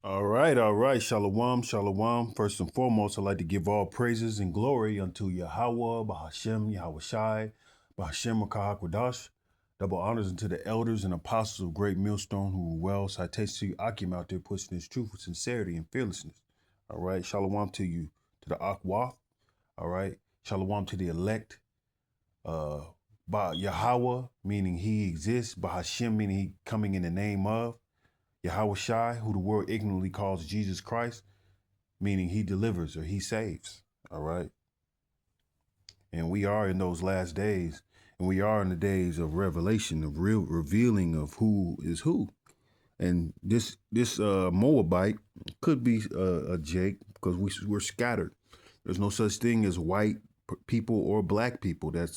All right. Shalom, shalom. First and foremost, I'd like to give all praises and glory unto Yahweh, Bahashem, Yahweh Shai, Bahashem, Makahakwadash. Double honors unto the elders and apostles of Great Millstone who were well. Citation to you, Akim out there pushing his truth with sincerity and fearlessness. All right. Shalom to you, to the Akwaf. All right. Shalom to the elect. Yahweh, meaning he exists. Bahashem, meaning he coming in the name of. Yahweh Shai, who the world ignorantly calls Jesus Christ, meaning he delivers or he saves. All right. And we are in those last days, and we are in the days of revelation, of real revealing of who is who. And this Moabite could be a Jake because we're scattered. There's no such thing as white people or black people. That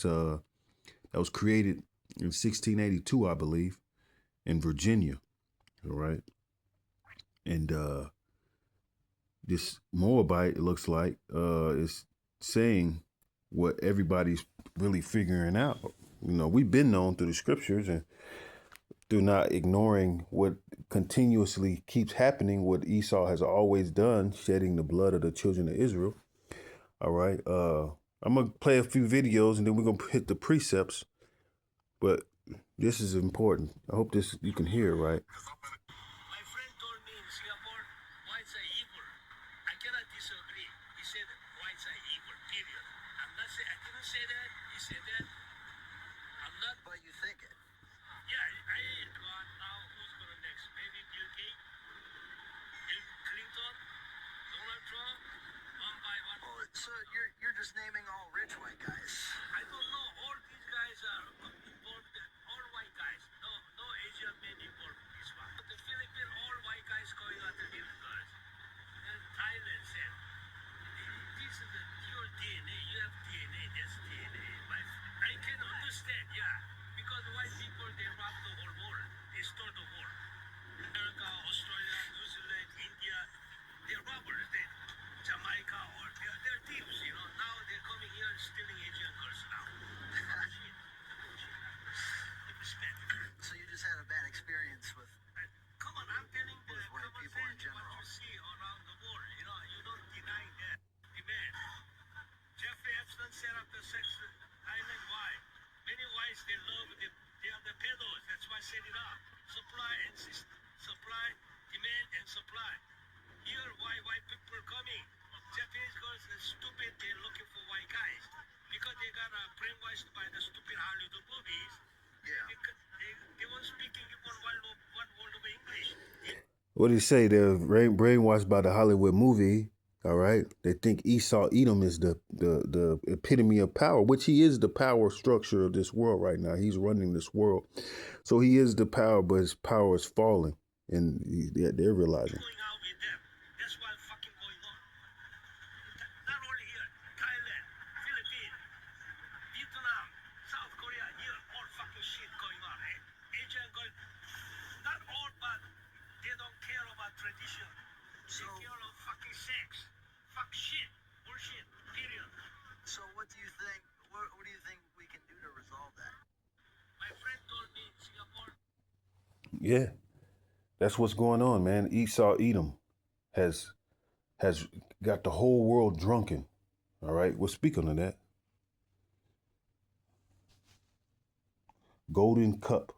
was created in 1682, I believe, in Virginia. All right. And this Moabite, it looks like, is saying what everybody's really figuring out. You know, we've been known through the scriptures and through not ignoring what continuously keeps happening, what Esau has always done, shedding the blood of the children of Israel. All right. I'm going to play a few videos and then we're going to hit the precepts. But this is important. I hope you can hear, right? My friend told me in Singapore, whites are evil. I cannot disagree. He said whites are evil, period. I didn't say that. He said that. I'm not. But you think it. Yeah, I got now who's going to next? Maybe Bill Gates, Bill Clinton, Donald Trump, one by one. Oh, so you're just naming all rich white guys. I don't know. All these guys are involved. All white guys. No Asian men involved in this one. But the Philippines, all white guys going after little girls. And Thailand said, this is your DNA. You have DNA. That's DNA. I can understand, yeah. Because white people, they rob the whole world. They stole the world. America, Australia, New Zealand, India, they're robbers. Jamaica, or they're thieves, you know. Now they're coming here stealing Asian girls now. Shit. Respect. So you just had a bad experience with... Come on, I'm telling the white people in general. What you see around the world, you know, you don't deny that. Demand. Jeffrey Epstein set up the sex island. Why? Many whites, they are the peddlers. That's why I set it up. Supply and supply, demand and supply. Here, why white people coming? Japanese girls are stupid. They're looking for white guys because they got brainwashed by the stupid Hollywood movies. Yeah. They weren't speaking one word of English. What did he say? They're brainwashed by the Hollywood movie. All right. They think Edom is the epitome of power, which he is the power structure of this world right now. He's running this world. So he is the power, but his power is falling. And they're realizing. Going out with them. That's what's fucking going on. Not only here, Thailand, Philippines, Vietnam, South Korea, here, all fucking shit going on. Asian girl, not all, but they don't care about tradition. They care about fucking sex. Fuck shit. Bullshit. Period. So what do you think, what do you think we can do to resolve that? My friend told me in Singapore. Yeah. That's what's going on, man. Edom has got the whole world drunken. All right. We'll speak on that. Golden cup.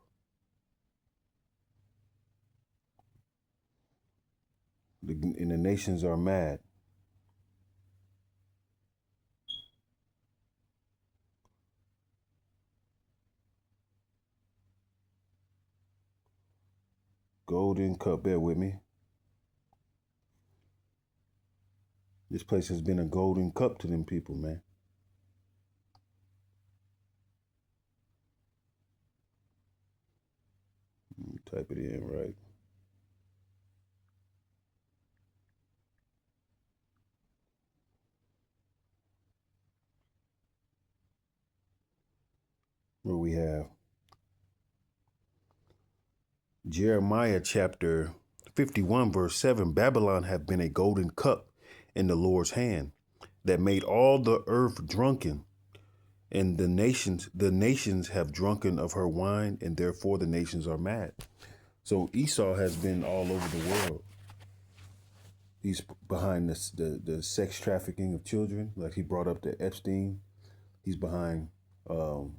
And the nations are mad. Golden cup. Bear with me. This place has been a golden cup to them people, man. Let me type it in right. Where we have Jeremiah chapter 51, verse 7. Babylon hath been a golden cup in the Lord's hand, that made all the earth drunken, and the nations have drunken of her wine, and therefore the nations are mad. So Esau has been all over the world. He's behind the sex trafficking of children. Like he brought up the Epstein. He's behind um,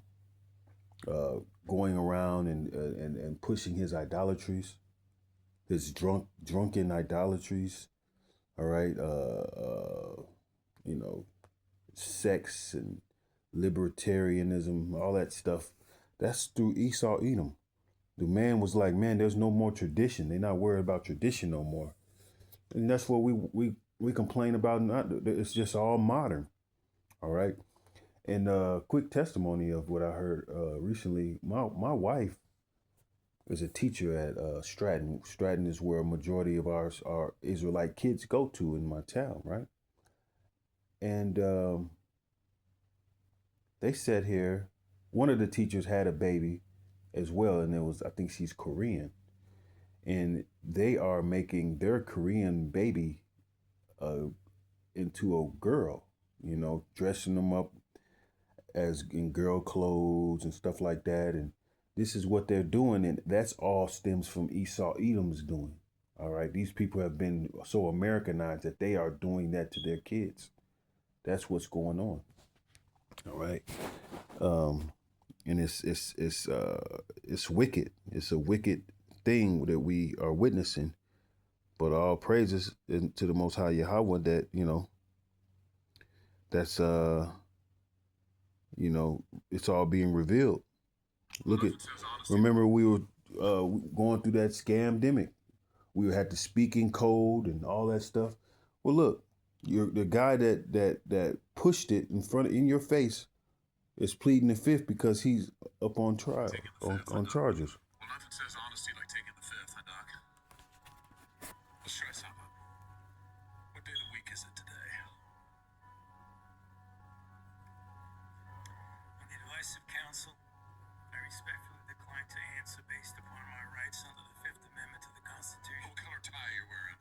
going around and pushing his idolatries, his drunken idolatries. All right, you know, sex and libertarianism, all that stuff. That's through Esau Edom. The man was like, man, there's no more tradition. They're not worried about tradition no more, and that's what we complain about. Not it's just all modern. All right. And quick testimony of what I heard recently. My wife is a teacher at Stratton. Stratton is where a majority of our Israelite kids go to in my town, right? And they said here, one of the teachers had a baby as well, and I think she's Korean, and they are making their Korean baby into a girl, dressing them up as in girl clothes and stuff like that. And this is what they're doing. And that's all stems from Esau Edom's doing. All right. These people have been so Americanized that they are doing that to their kids. That's what's going on. All right. And it's wicked. It's a wicked thing that we are witnessing. But all praises to the Most High Yahweh that, that's it's all being revealed. Remember we were going through that scamdemic. We had the speaking code and all that stuff. Well, look, the guy that pushed it in your face is pleading the fifth because he's up on trial on charges. Well, nothing says honesty like taking the fifth, huh, Doc? Let's try something. What day of the week is it today? On the advice of counsel, I respectfully decline to answer based upon my rights under the Fifth Amendment to the Constitution. What color tie are you wearing?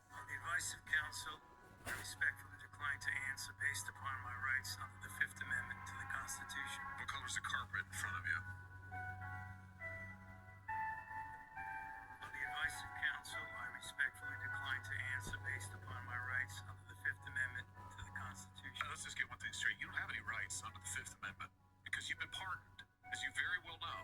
On the advice of counsel, I respectfully decline to answer based upon my rights under the Fifth Amendment to the Constitution. What color's the carpet in front of you? On the advice of counsel, I respectfully decline to answer based upon my rights under the Fifth Amendment to the Constitution. Let's just get one thing straight. You don't have any rights under the Fifth Amendment because you've been pardoned, as you very well know.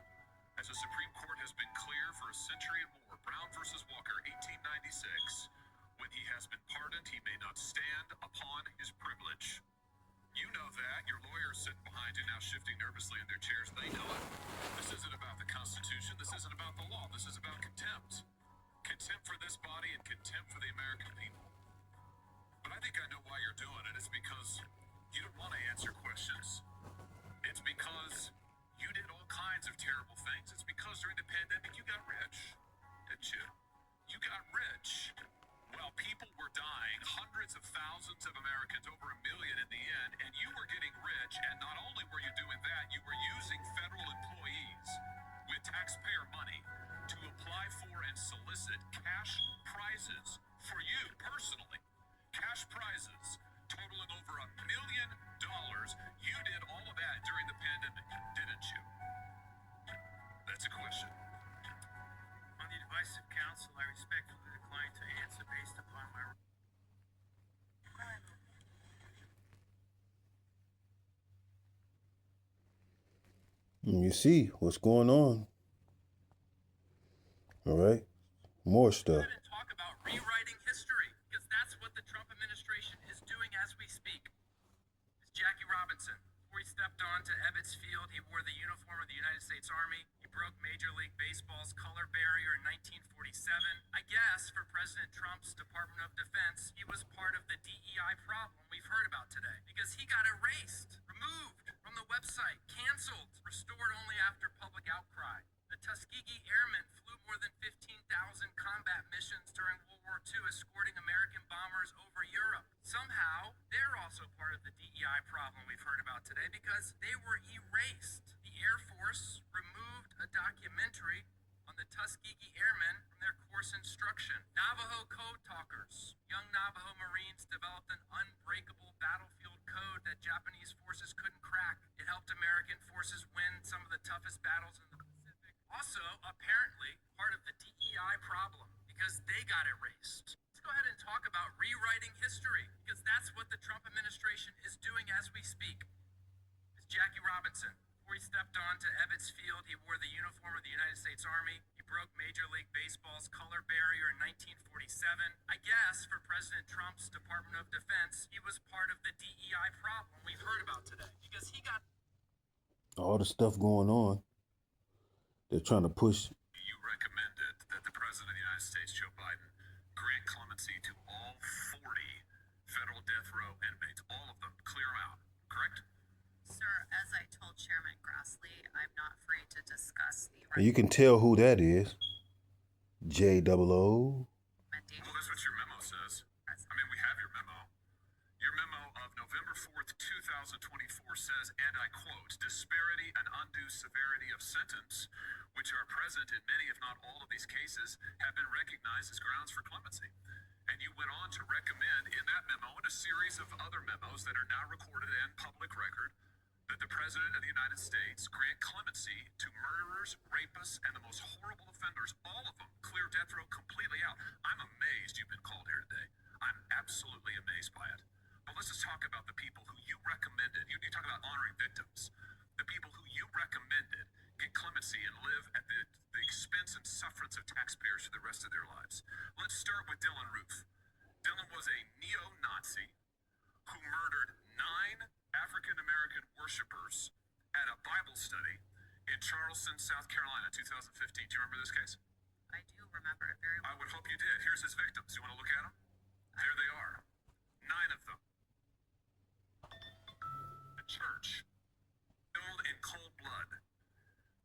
As the Supreme Court has been clear for a century and more, Brown versus Walker, 1896, when he has been pardoned, he may not stand upon his privilege. You know that. Your lawyers sitting behind you now shifting nervously in their chairs. They know it. This isn't about the Constitution. This isn't about the law. This is about contempt. Contempt for this body and contempt for the American people. But I think I know why you're doing it. It's because you don't want to answer questions. It's because you did all kinds of terrible things. It's because during the pandemic you got rich, didn't you? You got rich. While people were dying, hundreds of thousands of Americans, over 1 million in the end, and you were getting rich, and not only were you doing that, you were using federal employees with taxpayer money to apply for and solicit cash prizes for you personally. Cash prizes totaling over $1 million. You did all of that during the pandemic, didn't you? That's a question. On the advice of counsel, I respectfully decline to answer based upon my... You see what's going on. All right. More stuff. Talk about rewriting history, because that's what the Trump administration is doing as we speak. It's Jackie Robinson. Before he stepped on to Ebbets Field, he wore the uniform of the United States Army. He broke Major League Baseball's color barrier in 1947. I guess for President Trump's Department of Defense, he was part of the DEI problem we've heard about today, because he got erased, removed from the website, canceled, restored only after public outcry. The Tuskegee Airmen flew more than 15,000 combat missions during World War II, escorting American bombers over Europe. Somehow, they're also part of the DEI problem we've heard about today because they were erased. The Air Force removed a documentary on the Tuskegee Airmen from their course instruction. Navajo code talkers. Young Navajo Marines developed an unbreakable battlefield code that Japanese forces couldn't crack. It helped American forces win some of the toughest battles in the Pacific. Also, apparently, part of the DEI problem, because they got erased. Let's go ahead and talk about rewriting history, because that's what the Trump administration is doing as we speak. It's Jackie Robinson. Before he stepped onto Ebbets Field, he wore the uniform of the United States Army. He broke Major League Baseball's color barrier in 1947. I guess for President Trump's Department of Defense, he was part of the DEI problem we've heard about today, because he got all the stuff going on. They're trying to push. You recommended that the President of the United States, Joe Biden, grant clemency to all 40 federal death row inmates, all of them, clear them out, correct? Sir, as I told Chairman Grassley, I'm not free to discuss the And you can tell who that is. J-O-O. Well, that's what your memo says. I mean, we have your memo. Your memo of November 4th, 2024 says, and I quote, disparity and undue severity of sentence, which are present in many, if not all of these cases, have been recognized as grounds for clemency. And you went on to recommend in that memo and a series of other memos that are now recorded and public record that the President of the United States grant clemency to murderers, rapists, and the most horrible offenders, all of them, clear death row completely out. I'm amazed you've been called here today. I'm absolutely amazed by it. But let's just talk about the people who you recommended. You talk about honoring victims. The people who you recommended get clemency and live at the expense and sufferance of taxpayers for the rest of their lives. Let's start with Dylan Roof. Dylan was a neo-Nazi who murdered 9 African-American worshipers at a Bible study in Charleston, South Carolina, 2015. Do you remember this case? I do remember it very well. I would hope you did. Here's his victims. You want to look at them? There they are. 9 of them. The church, killed in cold blood.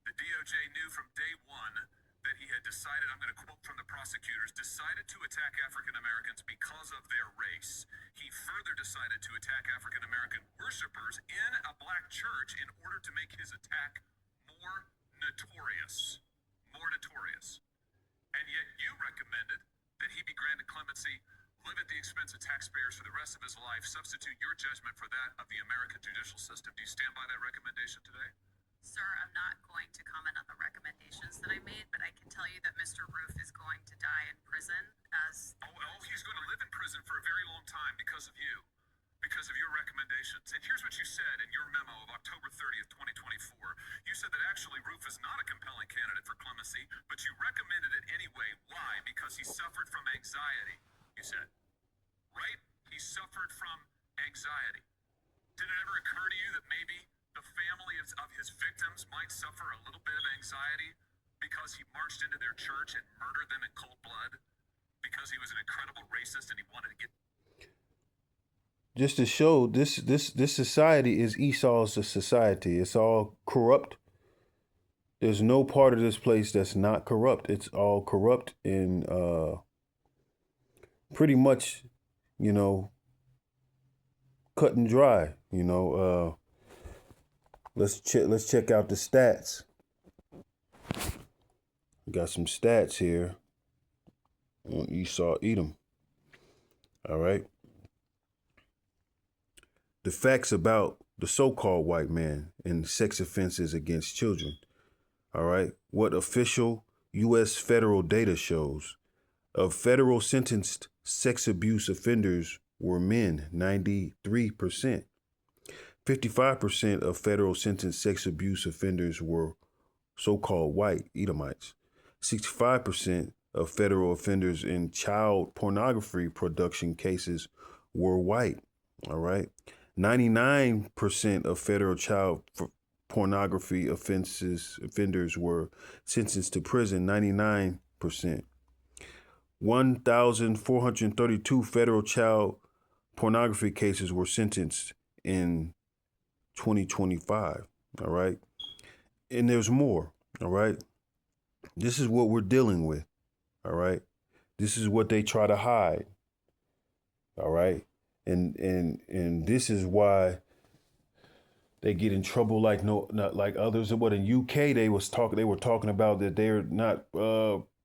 The DOJ knew from day one that he had decided, I'm going to quote from the prosecutors, decided to attack African Americans because of their race. He further decided to attack African American worshipers in a black church in order to make his attack more notorious. More notorious. And yet you recommended that he be granted clemency, live at the expense of taxpayers for the rest of his life, substitute your judgment for that of the American judicial system. Do you stand by that recommendation today? Sir, I'm not going to comment on the recommendations that I made, but I can tell you that Mr. Roof is going to die in prison as... He's going to live in prison for a very long time because of you, because of your recommendations. And here's what you said in your memo of October 30th, 2024. You said that actually Roof is not a compelling candidate for clemency, but you recommended it anyway. Why? Because he suffered from anxiety, you said. Right? He suffered from anxiety. Did it ever occur to you that maybe the family of his victims might suffer a little bit of anxiety because he marched into their church and murdered them in cold blood because he was an incredible racist and he wanted to get... Just to show this society is Esau's society. It's all corrupt. There's no part of this place that's not corrupt. It's all corrupt and pretty much, cut and dry. Let's check out the stats. We got some stats here on Esau, Edom. All right. The facts about the so-called white man and sex offenses against children. All right. What official U.S. federal data shows. Of federal sentenced sex abuse offenders were men, 93%. 55% of federal sentenced sex abuse offenders were so-called white Edomites. 65% of federal offenders in child pornography production cases were white. All right. 99% of federal child pornography offenders were sentenced to prison. 99%. 1,432 federal child pornography cases were sentenced in 2025. All right. And there's more. All right. This is what we're dealing with. All right. This is what they try to hide. All right. And this is why they get in trouble not like others. What in UK they were talking about that they're not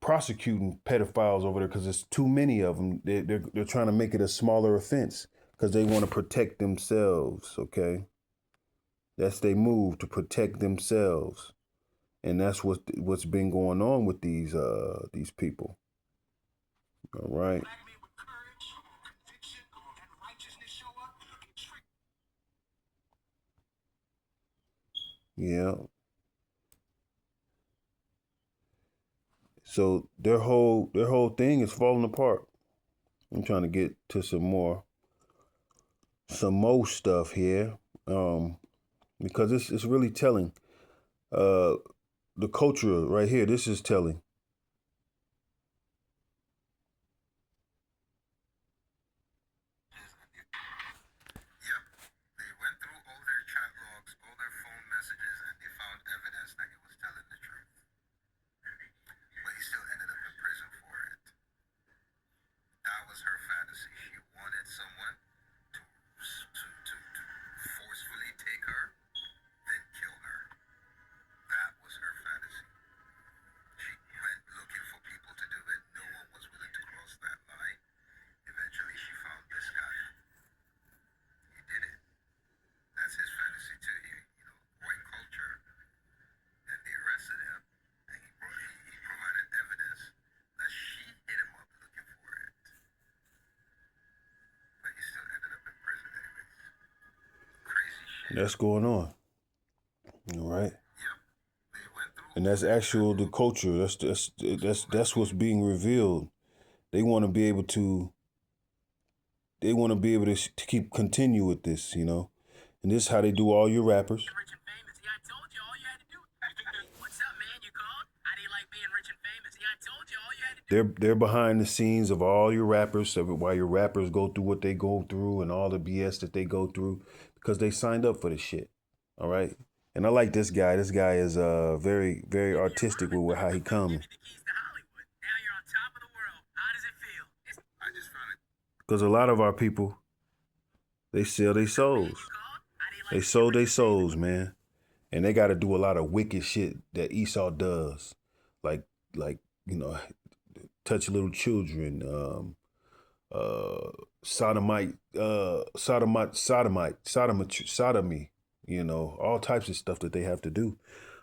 prosecuting pedophiles over there because there's too many of them. They're trying to make it a smaller offense because they want to protect themselves. OK, that's their move, to protect themselves. And that's what's been going on with these people. All right. Black men with courage, conviction, and righteousness show up. Yeah. So their whole thing is falling apart. I'm trying to get to some more stuff here, because it's really telling. The culture right here. This is telling. Yep, they went through all their chat logs, all their phone messages, and they found evidence that he was telling the truth. But he still ended up in prison for it. That was her fantasy. She wanted someone to forcefully take her, then kill her. That was her fantasy. She went looking for people to do it. No one was willing to cross that line. Eventually, she found this guy. He did it. That's his fantasy too. White culture. And they arrested him, and he provided evidence that she hit him up looking for it. But he still ended up in prison anyways. Crazy shit. That's going on. All right. Yep. They went through. And that's actual the culture. That's what's being revealed. They want to be able to. They want to be able to continue with this, And this is how they do all your rappers. Rich and famous. Yeah, I told you all you had to do. What's up, man? You called? How do you like being rich and famous? Yeah, I told you all you had to do. They're behind the scenes of all your rappers, why your rappers go through what they go through and all the BS that they go through, because they signed up for this shit. All right. And I like this guy. This guy is very, very artistic with how he comes. Give you the keys to Hollywood. Now you're on top of the world. How does it feel? I just found it. Because a lot of our people, they sell their souls. They sold their souls, man. And they got to do a lot of wicked shit that Esau does. Like, touch little children, sodomy, all types of stuff that they have to do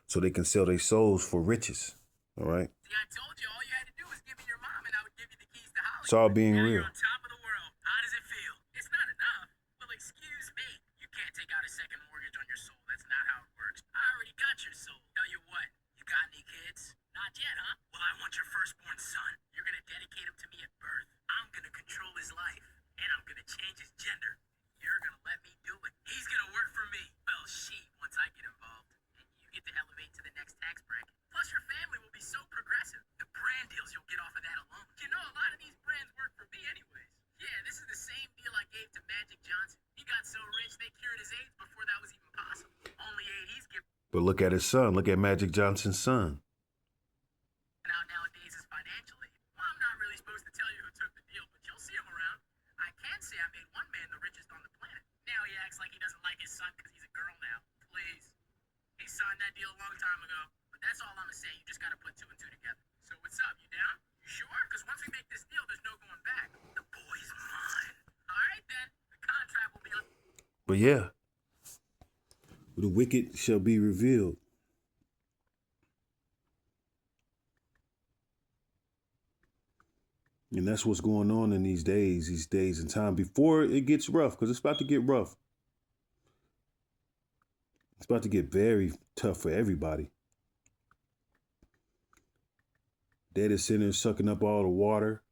so they can sell their souls for riches. All right. See, I told you all you had to do was give me your mom and I would give you the keys to Hollywood. It's all being now real. You're on top of the world. How does it feel? It's not enough. Well, excuse me. You can't take out a second mortgage on your soul. That's not how it works. I already got your soul. Tell you what, you got any kids? Not yet, huh? Well, I want your firstborn son. You're gonna dedicate him to me at birth. I'm gonna control his life, and I'm gonna change his gender. You're gonna let me do it. He's gonna work for me. Well, once I get involved, and you get to elevate to the next tax bracket. Plus, your family will be so progressive. The brand deals you'll get off of that alone. A lot of these brands work for me anyways. Yeah, this is the same deal I gave to Magic Johnson. He got so rich they cured his AIDS before that was even possible. Only aid he's giving But look at his son. Look at Magic Johnson's son. out nowadays is financial aid. Well, I'm not really supposed to tell you who took the deal, but you'll see him around. I can say I made one man the richest on the planet. Now he acts like he doesn't like his son because he's a girl now. Please. He signed that deal a long time ago. But that's all I'm going to say. You just got to put two and two together. So what's up? You down? You sure? Because once we make this deal, there's no going back. The boy's mine. All right, then. The contract will be on. But yeah, the wicked shall be revealed. And that's what's going on in these days and time before it gets rough, because it's about to get rough. It's about to get very tough for everybody. Data centers sucking up all the water.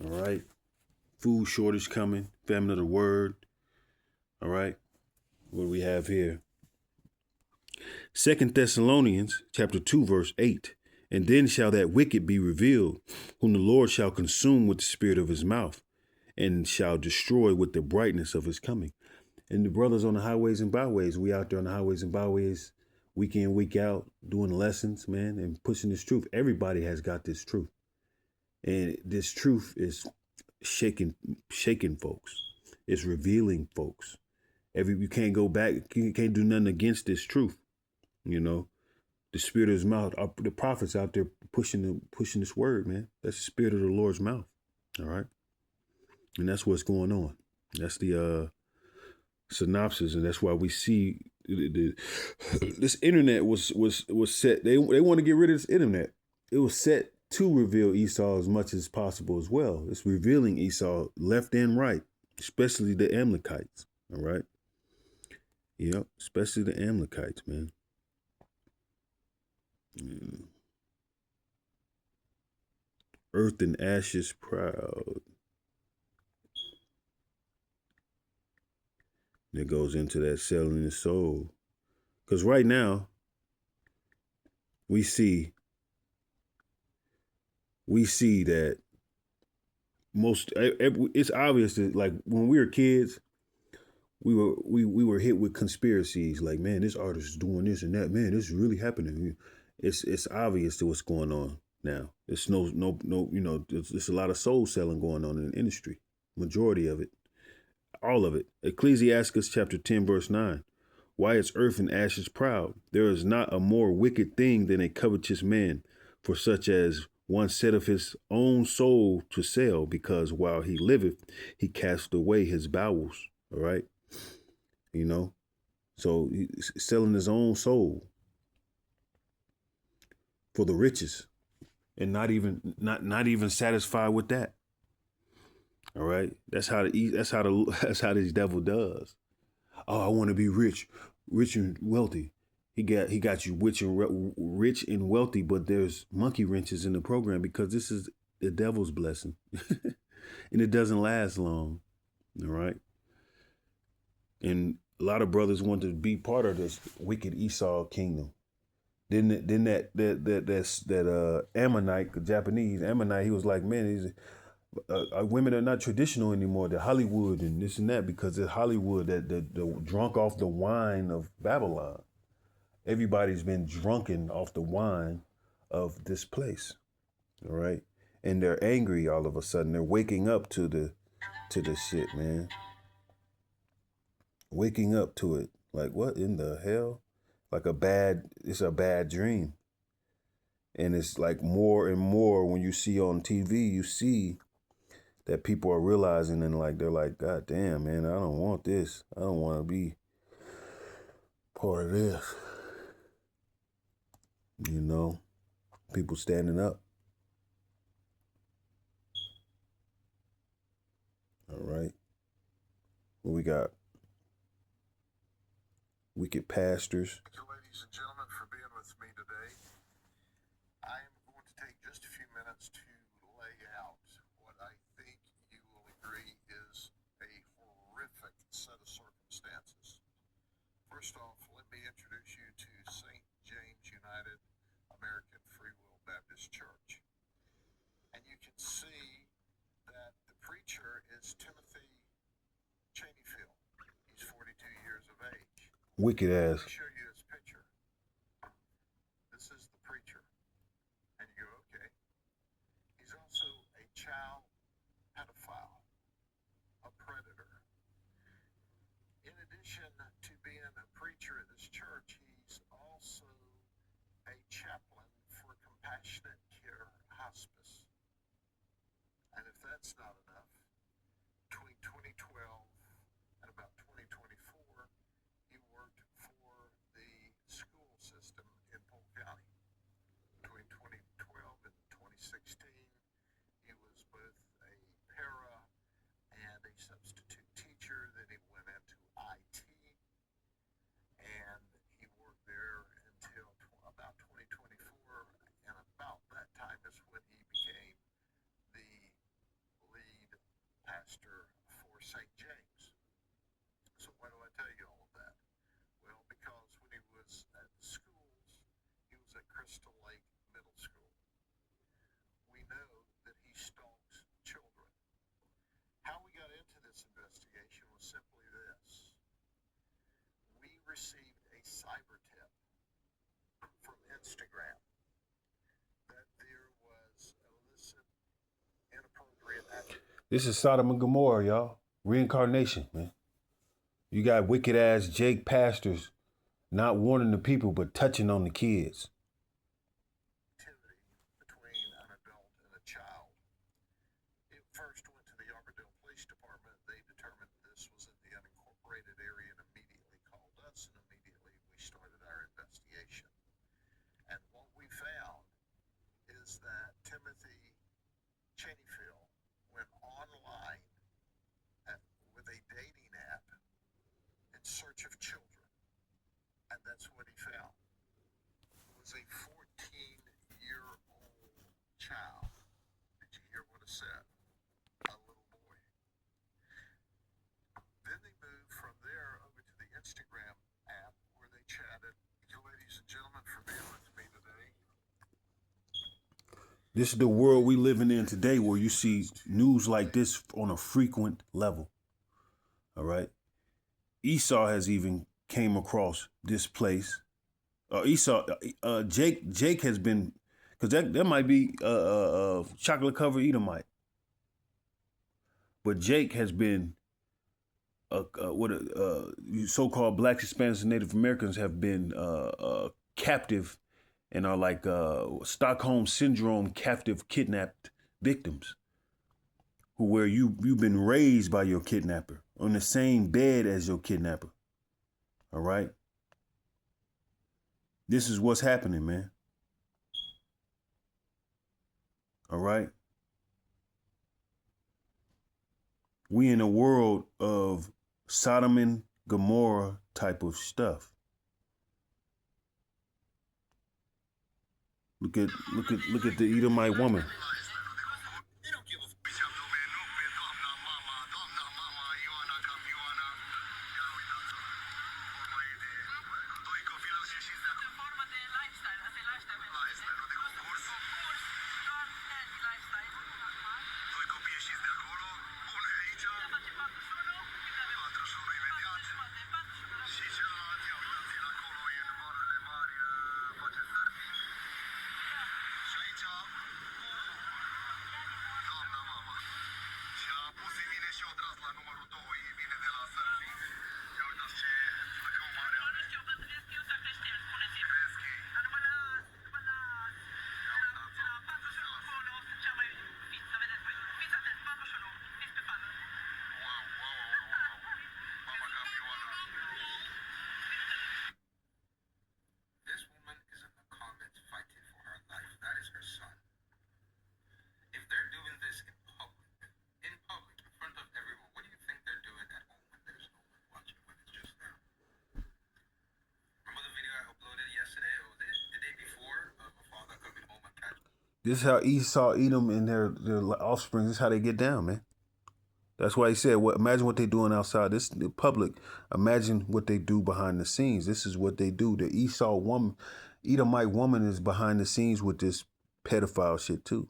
All right. Food shortage coming. Famine of the word. All right. What do we have here? 2 Thessalonians chapter 2, verse 8. And then shall that wicked be revealed, whom the Lord shall consume with the spirit of his mouth, and shall destroy with the brightness of his coming. And the brothers on the highways and byways, we out there on the highways and byways, week in, week out, doing lessons, man, and pushing this truth. Everybody has got this truth. And this truth is shaking folks. It's revealing folks. You can't go back. You can't do nothing against this truth. The spirit of his mouth, the prophets out there pushing this word, man. That's the spirit of the Lord's mouth. All right. And that's what's going on. That's the synopsis. And that's why we see this internet was set. They want to get rid of this internet. It was set to reveal Esau as much as possible as well. It's revealing Esau left and right, especially the Amalekites. All right. Yep. Especially the Amalekites, man. Yeah. Earth and ashes proud. It goes into that selling the soul. Because right now, we see that it's obvious that, like, when we were kids, we were hit with conspiracies like, man, this artist is doing this and that, man, this is really happening. It's obvious to what's going on now. It's no it's a lot of soul selling going on in the industry. Majority of it, all of it. Ecclesiastes chapter 10 verse 9. Why is earth and ashes proud? There is not a more wicked thing than a covetous man, for such as one setteth his own soul to sell, because while he liveth, he cast away his bowels. All right. You know, so he's selling his own soul for the riches, and not even satisfied with that. All right. That's how this devil does. Oh, I want to be rich and wealthy. He got you rich and wealthy, but there's monkey wrenches in the program, because this is the devil's blessing, and it doesn't last long. All right. And a lot of brothers want to be part of this wicked Esau kingdom. Then that Ammonite, the Japanese Ammonite, he was like, man, women are not traditional anymore. They're Hollywood and this and that, because it's Hollywood that the drunk off the wine of Babylon. Everybody's been drunken off the wine of this place. All right. And they're angry all of a sudden. They're waking up to the shit, man. Waking up to it. Like, what in the hell? Like it's a bad dream. And it's like more and more when you see on TV, you see that people are realizing, and like, they're like, God damn, man, I don't want this. I don't want to be part of this. You know, people standing up. All right. What we got? Wicked pastors. Thank you, ladies and gentlemen, for being with me today. I am going to take just a few minutes to lay out what I think you will agree is a horrific set of circumstances. First off, let me introduce you to St. James United American Free Will Baptist Church. And you can see that the preacher is Timothy Cheneyfield. He's 42 years of age. Wicked ass. Let me show you his picture. This is the preacher. And you go, okay. He's also a child pedophile, a predator. In addition to being a preacher at this church, he's also a chaplain for Compassionate Care Hospice. And if that's not enough, between 2012 and about 2024, he worked for the school system in Polk County. Between 2012 and 2016, he was both a para and a substitute teacher. Then he went into IT, and he worked there until about 2024. And about that time is when he became the lead pastor for St. James. So why do I tell you all of that? Well, because when he was at the schools, he was at Crystal Lake Middle School. We know that he stalks children. How we got into this investigation was simply this. We received a cyber tip from Instagram that there was illicit, inappropriate activity. This is Sodom and Gomorrah, y'all. Reincarnation, man. You got wicked ass Jake pastors not warning the people, but touching on the kids. Between an adult and a child. It first went to the Arbordale Police Department. They determined this was in the unincorporated area and immediately called us, and immediately we started our investigation. And what we found is that Timothy This is the world we living in today, where you see news like this on a frequent level. All right. Esau has even came across this place. Jake has been, because that might be chocolate covered Edomite, but Jake has been so-called Blacks, Hispanics, and Native Americans have been captive and are like Stockholm syndrome captive kidnapped victims, where you've been raised by your kidnapper on the same bed as your kidnapper. All right. This is what's happening, man. All right. We in a world of Sodom and Gomorrah type of stuff. Look at the Edomite woman. This is how Esau, Edom, and their offspring. This is how they get down, man. That's why he said, "Well, imagine what they're doing outside. This the public. Imagine what they do behind the scenes. This is what they do. The Esau woman, Edomite woman, is behind the scenes with this pedophile shit too."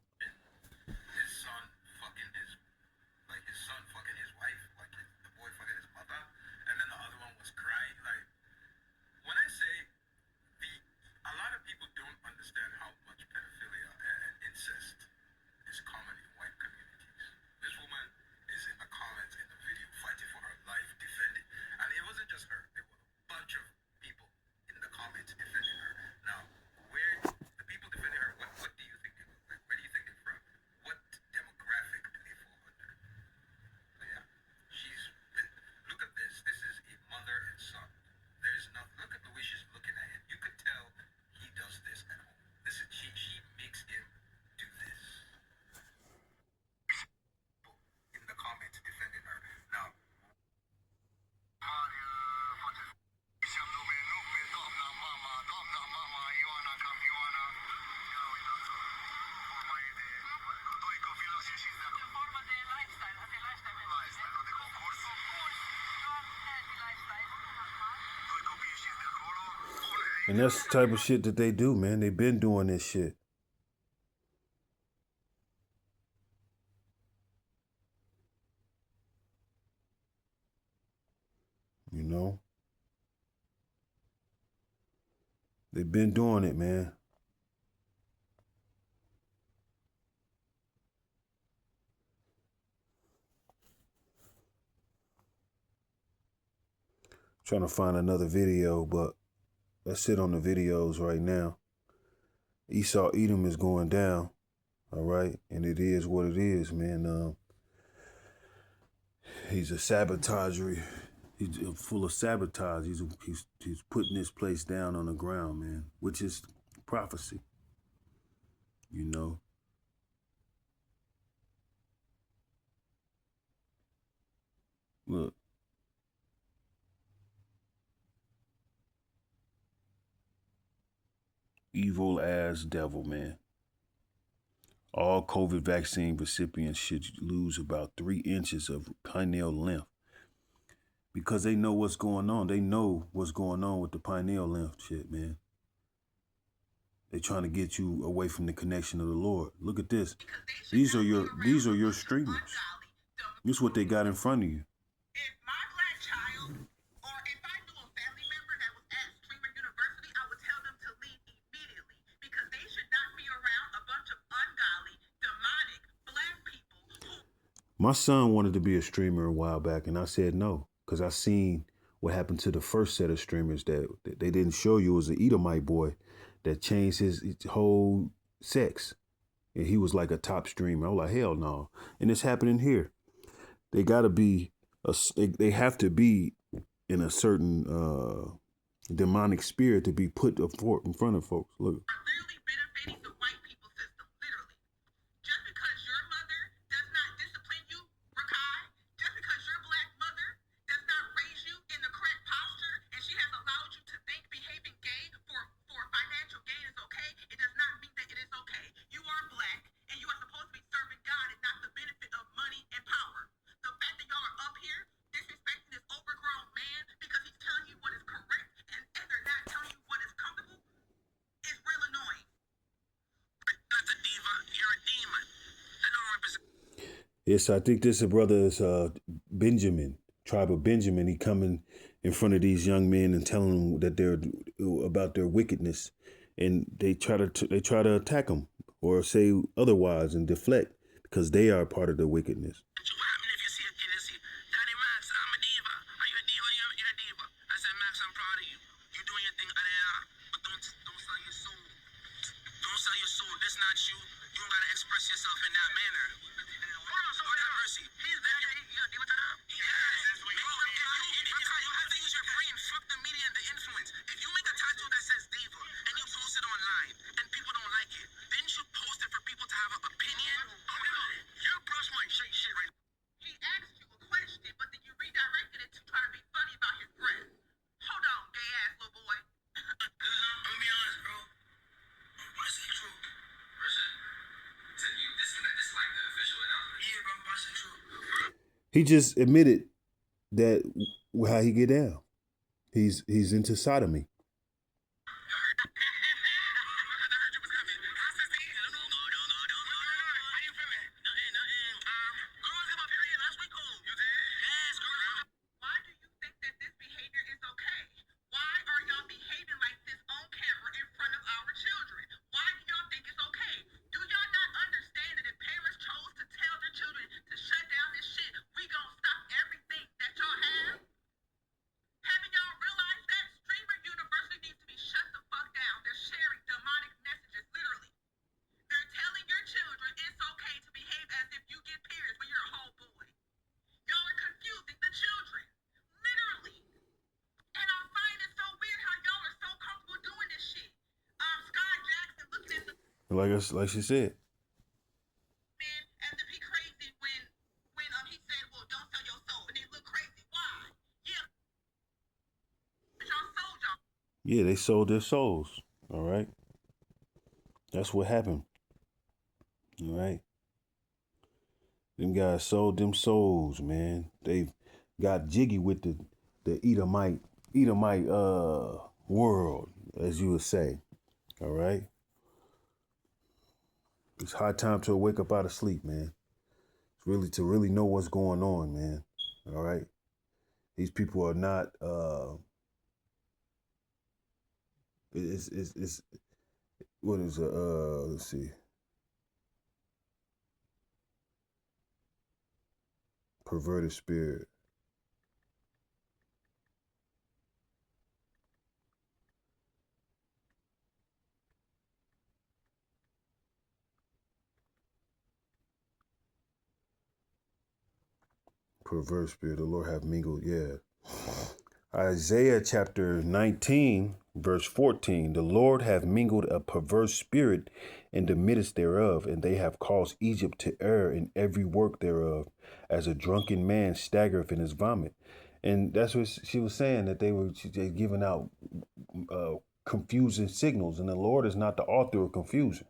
And that's the type of shit that they do, man. They've been doing this shit. You know? They've been doing it, man. Trying to find another video, but let's sit on the videos right now. Esau Edom is going down, all right? And it is what it is, man. He's a sabotager. He's full of sabotage. He's putting this place down on the ground, man, which is prophecy, you know? Look. Evil ass devil, man. All COVID vaccine recipients should lose about 3 inches of pineal length because they know what's going on. They know what's going on with the pineal length shit, man. They're trying to get you away from the connection of the Lord. Look at this. These are your streamers. This is what they got in front of you. If my black child, or if I knew a family member that was at Streamer University, I would tell them to leave immediately because they should not be around a bunch of ungodly, demonic black people who. My son wanted to be a streamer a while back, and I said no because I seen what happened to the first set of streamers that they didn't show you. Was an Edomite boy that changed his whole sex, and he was like a top streamer. I was like, hell no. And it's happening here. They gotta be they have to be in a certain demonic spirit to be put in front of folks. Look. Are literally benefiting the white people system, literally. Just because your mother does not discipline you, Rakai, just because your black mother does not raise you in the correct posture and she has allowed you to think behaving gay for financial gain is okay, it does not mean that it is okay. You are black and you are supposed to be serving God and not the benefit of money and power. The fact that y'all are up here disrespecting this overgrown man because he's telling you what is correct and they're not telling you what is comfortable is real annoying. That's a diva. You're a demon. That don't represent. Yes, I think this brother is Benjamin, tribe of Benjamin. He coming in front of these young men and telling them that they're about their wickedness, and they try to attack them or say otherwise and deflect because they are part of the wickedness. What happened if you see a kid and see, Daddy Max, I'm a diva. Are you a diva? You're a diva. I said, Max, I'm proud of you. You're doing your thing. But don't sell your soul. Don't sell your soul. This not you. You don't gotta express yourself in that manner. Lord have mercy. He's there. You're a diva to them. Yes. Bro, you have to use your brain. Fuck the media and the influence. If you make a tattoo that says diva and you post it online and people don't like it, didn't you post it for people to have an opinion? You brush my shit right now. He asked you a question, but then you redirected it to try to be funny about his breath. Hold on, gay ass little boy. I'm gonna be honest, bro. I say true. So this is like the official announcement? Yeah, bro, I say true. He just admitted that how he get down. He's into sodomy. Why do you think that this behavior is okay? Why are y'all behaving like this on camera in front of our children? Why do y'all think it's okay? Do y'all not understand that if parents chose to tell their children to shut down this shit, we gonna stop everything that y'all have? Haven't y'all realized that? Streamer University needs to be shut the fuck down. They're sharing demonic messages, literally. They're telling your children it's okay to behave as if you get periods when you're a whole boy. Y'all are confusing the children, literally. And I find it so weird how y'all are so comfortable doing this shit. Sky Jackson looking at the Like she said. man as if he crazy when he said, well, don't sell your soul, and they look crazy. Why? Yeah, but y'all sold y'all. Yeah, they sold their souls. All right. That's what happened. All right. Them guys sold them souls, man. They got jiggy with the Edomite world, as you would say. All right. It's high time to wake up out of sleep, man. It's really know what's going on, man. All right. These people are not it's what is let's see. Perverted spirit. Perverse spirit. The Lord have mingled. Yeah. Isaiah chapter 19, verse 14. The Lord have mingled a perverse spirit in the midst thereof, and they have caused Egypt to err in every work thereof, as a drunken man staggereth in his vomit. And that's what she was saying, that they were giving out confusing signals, and the Lord is not the author of confusion.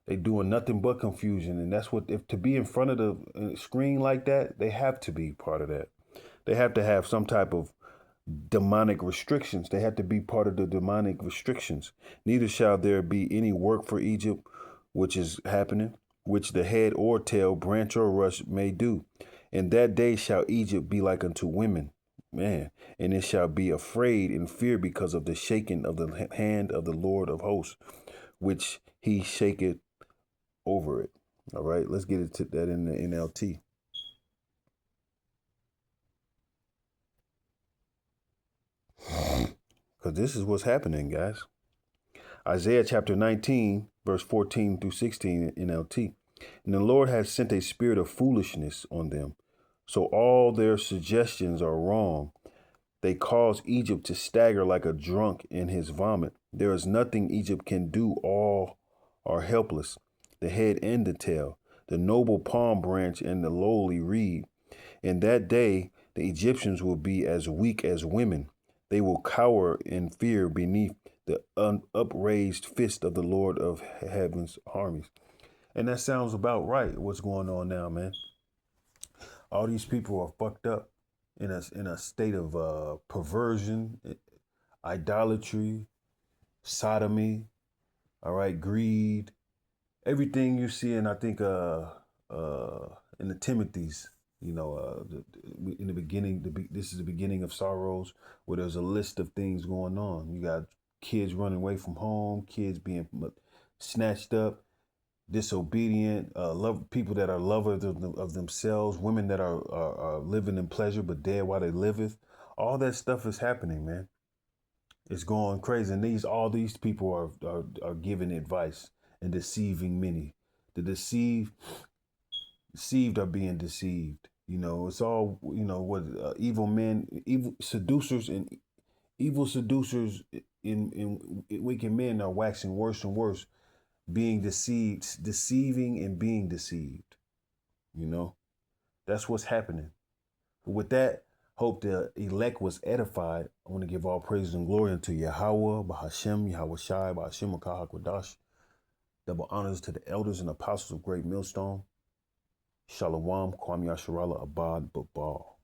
They doing nothing but confusion, and that's what, if to be in front of the screen like that, they have to be part of that. They have to have some type of demonic restrictions. They had to be part of the demonic restrictions. Neither shall there be any work for Egypt, which is happening, which the head or tail, branch or rush may do. In that day shall Egypt be like unto women, man, and it shall be afraid and fear because of the shaking of the hand of the Lord of hosts, which he shaketh over it. All right, let's get into that in the NLT. Because this is what's happening, guys. Isaiah chapter 19, verse 14 through 16 NLT. And the Lord has sent a spirit of foolishness on them. So all their suggestions are wrong. They cause Egypt to stagger like a drunk in his vomit. There is nothing Egypt can do. All are helpless, the head and the tail, the noble palm branch and the lowly reed. In that day, the Egyptians will be as weak as women. They will cower in fear beneath the upraised fist of the Lord of heaven's armies. And that sounds about right, what's going on now, man. All these people are fucked up in a state of perversion, idolatry, sodomy, all right, greed, everything you see in, I think, in the Timothy's, in the beginning, this is the beginning of sorrows, where there's a list of things going on. You got kids running away from home, kids being snatched up, disobedient, people that are lovers of themselves, women that are living in pleasure but dead while they liveth. All that stuff is happening, man. It's going crazy, and all these people are giving advice and deceiving many. The deceived are being deceived. It's all what evil men, evil seducers, and evil seducers in wicked men are waxing worse and worse, being deceived, deceiving and being deceived. That's what's happening. But with that, hope the elect was edified. I want to give all praise and glory unto Yahweh, Bahashem, Yahweh Shai, Bahashem, Kahakwadash. Double honors to the elders and apostles of Great Millstone. Shalom, Kwam Yasharala, Abad, Babal.